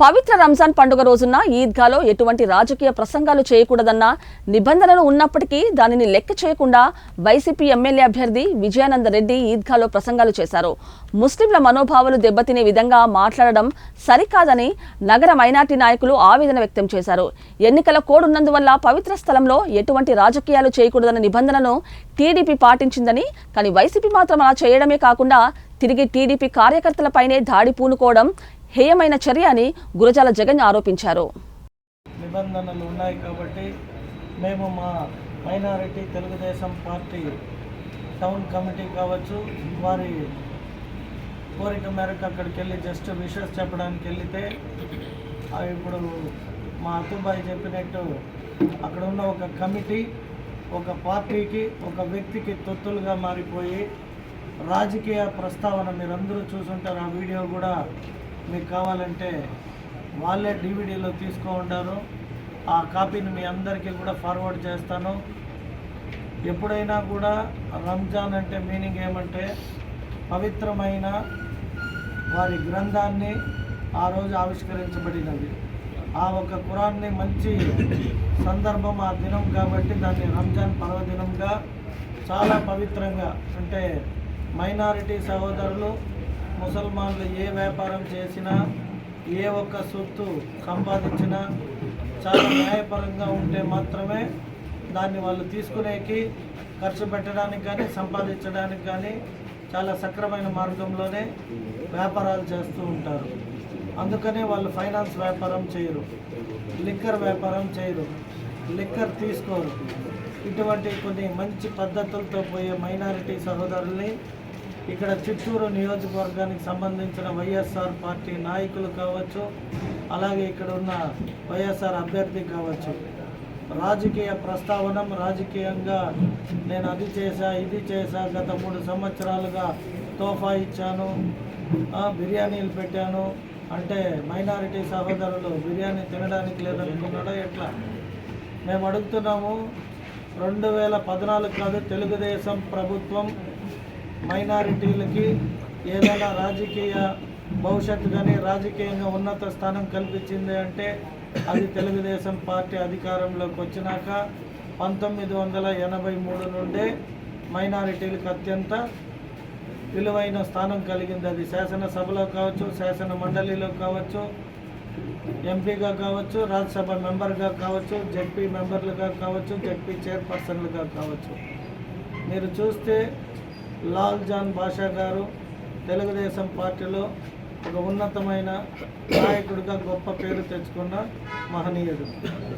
పవిత్ర రంజాన్ పండుగ రోజున ఈద్గాలో ఎటువంటి రాజకీయ ప్రసంగాలు చేయకూడదన్న నిబంధనలు ఉన్నప్పటికీ దానిని లెక్క చేయకుండా వైసీపీ ఎమ్మెల్యే అభ్యర్థి విజయానంద రెడ్డి ఈద్గాలో ప్రసంగాలు చేశారు. ముస్లింల మనోభావాలు దెబ్బతినే విధంగా మాట్లాడడం సరికాదని నగర మైనార్టీ నాయకులు ఆవేదన వ్యక్తం చేశారు. ఎన్నికల కోడ్ ఉన్నందువల్ల పవిత్ర స్థలంలో ఎటువంటి రాజకీయాలు చేయకూడదన్న నిబంధనను టీడీపీ పాటించిందని, కానీ వైసీపీ మాత్రం అలా చేయడమే కాకుండా తిరిగి టీడీపీ కార్యకర్తలపైనే దాడి పూనుకోవడం హేయమైన చర్య అని గురజాల జగన్ ఆరోపించారు. నిబంధనలు ఉన్నాయి కాబట్టి మేము మా minority Telugu Desam party town committee కావచ్చు, వారి కోరిక మేరకు అక్కడికి వెళ్ళి జస్ట్ విషెస్ చెప్పడానికి వెళితే ఇప్పుడు మా అతుబాయి చెప్పినట్టు అక్కడ ఉన్న ఒక కమిటీ ఒక పార్టీకి ఒక వ్యక్తికి తొత్తులుగా మారిపోయి రాజకీయ ప్రస్తావన మీరందరూ చూసుంటారు. ఆ వీడియో కూడా మీకు కావాలంటే వాళ్ళే డివిడీలో ఉంటారు. ఆ కాపీని మీ అందరికీ కూడా ఫార్వర్డ్ చేస్తాను. ఎప్పుడైనా కూడా రంజాన్ అంటే మీనింగ్ ఏమంటే పవిత్రమైన వారి గ్రంథాన్ని ఆ రోజు ఆవిష్కరించబడినది. ఆ ఒక ఖురాన్ని మంచి సందర్భం ఆ దినం కాబట్టి దాన్ని రంజాన్ పర్వదినంగా చాలా పవిత్రంగా, అంటే మైనారిటీ సహోదరులు ముసల్మాన్లు ఏ వ్యాపారం చేసినా ఏ ఒక్క సొత్తు సంపాదించినా చాలా న్యాయపరంగా ఉంటే మాత్రమే దాన్ని వాళ్ళు తీసుకునేకి, ఖర్చు పెట్టడానికి కానీ సంపాదించడానికి కానీ చాలా సక్రమైన మార్గంలోనే వ్యాపారాలు చేస్తూ ఉంటారు. అందుకనే వాళ్ళు ఫైనాన్స్ వ్యాపారం చేయరు, లిక్కర్ వ్యాపారం చేయరు, లిక్కర్ తీసుకోరు. ఇటువంటి కొన్ని మంచి పద్ధతులతో పోయే మైనారిటీ సహోదరుల్ని ఇక్కడ చిత్తూరు నియోజకవర్గానికి సంబంధించిన వైఎస్ఆర్ పార్టీ నాయకులు కావచ్చు, అలాగే ఇక్కడ ఉన్న వైఎస్ఆర్ అభ్యర్థి కావచ్చు, రాజకీయ ప్రస్తావన రాజకీయంగా నేను అది చేశా ఇది చేశా, గత 3 సంవత్సరాలుగా తోఫా ఇచ్చాను, బిర్యానీలు పెట్టాను అంటే మైనారిటీ సహోదరులు బిర్యానీ తినడానికి లేదనుకున్నాడో ఎట్లా? మేము అడుగుతున్నాము. 2014 కాదు, తెలుగుదేశం ప్రభుత్వం మైనారిటీలకి ఏదైనా రాజకీయ భవిష్యత్తు కానీ రాజకీయంగా ఉన్నత స్థానం కల్పించింది అంటే అది తెలుగుదేశం పార్టీ అధికారంలోకి వచ్చినాక 1983 నుండే మైనారిటీలకు అత్యంత విలువైన స్థానం కలిగింది. అది శాసనసభలో కావచ్చు, శాసన మండలిలో కావచ్చు, ఎంపీగా కావచ్చు, రాజ్యసభ మెంబర్గా కావచ్చు, జెడ్పీ మెంబర్లుగా కావచ్చు, జెడ్పీ చైర్పర్సన్లుగా కావచ్చు. మీరు చూస్తే లాల్ జాన్ బాషా గారు తెలుగుదేశం పార్టీలో ఒక ఉన్నతమైన నాయకుడిగా గొప్ప పేరు తెచ్చుకున్న మహనీయుడు.